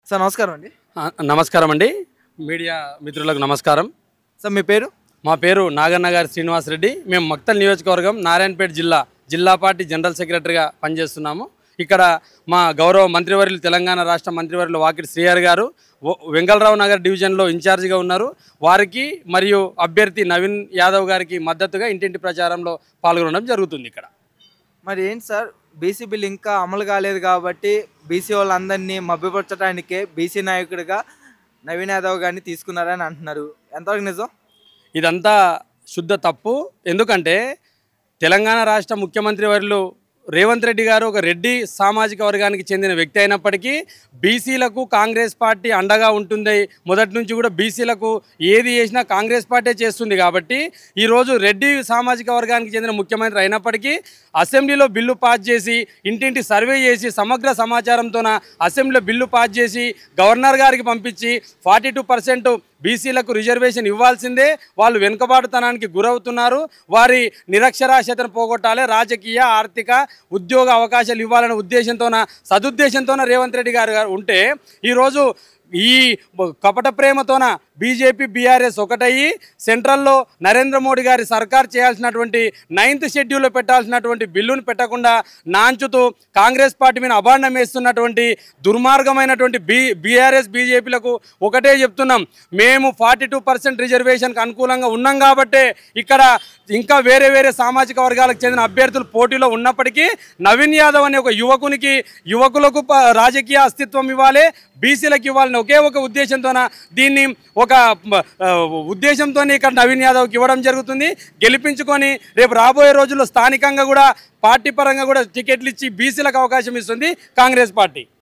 Sir నమస్కారం అండి. నమస్కారం అండి. మీడియా మిత్రులకు నమస్కారం. సార్ మీ పేరు? మా పేరు నాగన్నగారి శ్రీనివాస్ రెడ్డి. మేము మక్తల్ నియోజకవర్గం నారాయణపేట జిల్లా పార్టీ జనరల్ సెక్రటరీగా పనిచేస్తున్నాము. ఇక్కడ మా గౌరవ మంత్రివర్యులు తెలంగాణ రాష్ట్ర మంత్రివర్యులు వాకిటి శ్రీహరి గారు వెంగళరావు నగర్ డివిజన్లో ఇన్ఛార్జిగా ఉన్నారు. వారికి మరియు అభ్యర్థి నవీన్ యాదవ్ గారికి మద్దతుగా ఇంటింటి ప్రచారంలో పాల్గొనడం జరుగుతుంది. ఇక్కడ మరి ఏంటి సార్, బీసీ బిల్ ఇంకా అమలు కాలేదు కాబట్టి బీసీ వాళ్ళందరినీ మభ్యపరచడానికే బీసీ నాయకుడిగా నవీన్ యాదవ్ గారిని తీసుకున్నారని అంటున్నారు. ఎంతవరకు నిజం? ఇదంతా శుద్ధ తప్పు. ఎందుకంటే తెలంగాణ రాష్ట్ర ముఖ్యమంత్రి వర్యులు రేవంత్ రెడ్డి గారు ఒక రెడ్డి సామాజిక వర్గానికి చెందిన వ్యక్తి అయినప్పటికీ బీసీలకు కాంగ్రెస్ పార్టీ అండగా ఉంటుంది. మొదటి నుంచి కూడా బీసీలకు ఏది చేసినా కాంగ్రెస్ పార్టీ చేస్తుంది. కాబట్టి ఈరోజు రెడ్డి సామాజిక వర్గానికి చెందిన ముఖ్యమంత్రి అయినప్పటికీ అసెంబ్లీలో బిల్లు పాస్ చేసి ఇంటింటి సర్వే చేసి సమగ్ర సమాచారంతోన అసెంబ్లీలో బిల్లు పాస్ చేసి గవర్నర్ గారికి పంపించి 42% బీసీలకు రిజర్వేషన్ ఇవ్వాల్సిందే. వాళ్ళు వెనుకబాటుతనానికి గురవుతున్నారు. వారి నిరక్షరాస్యతను పోగొట్టాలి, రాజకీయ ఆర్థిక ఉద్యోగ అవకాశాలు ఇవ్వాలనే ఉద్దేశంతోన సదుద్దేశంతోన రేవంత్ రెడ్డి గారు ఉంటే ఈరోజు ఈ కపట ప్రేమతోన బీజేపీ బీఆర్ఎస్ ఒకటయ్యి సెంట్రల్లో నరేంద్ర మోడీ గారి సర్కార్ చేయాల్సినటువంటి 9th షెడ్యూల్లో పెట్టాల్సినటువంటి బిల్లును పెట్టకుండా నాంచుతూ కాంగ్రెస్ పార్టీ మీద అభాండం వేస్తున్నటువంటి దుర్మార్గమైనటువంటి బీఆర్ఎస్ బీజేపీలకు ఒకటే చెప్తున్నాం, మేము 42% రిజర్వేషన్కి అనుకూలంగా ఉన్నాం కాబట్టే ఇక్కడ ఇంకా వేరే సామాజిక వర్గాలకు చెందిన అభ్యర్థులు పోటీలో ఉన్నప్పటికీ నవీన్ యాదవ్ అనే ఒక యువకులకు రాజకీయ అస్తిత్వం ఇవ్వాలి, బీసీలకు ఇవ్వాలని ఒకే ఒక ఉద్దేశంతోన దీన్ని ఒక ఉద్దేశంతో ఇక్కడ నవీన్ యాదవ్కి ఇవ్వడం జరుగుతుంది. గెలిపించుకొని రేపు రాబోయే రోజుల్లో స్థానికంగా కూడా పార్టీ పరంగా కూడా టికెట్లు ఇచ్చి బీసీలకు అవకాశం ఇస్తుంది కాంగ్రెస్ పార్టీ.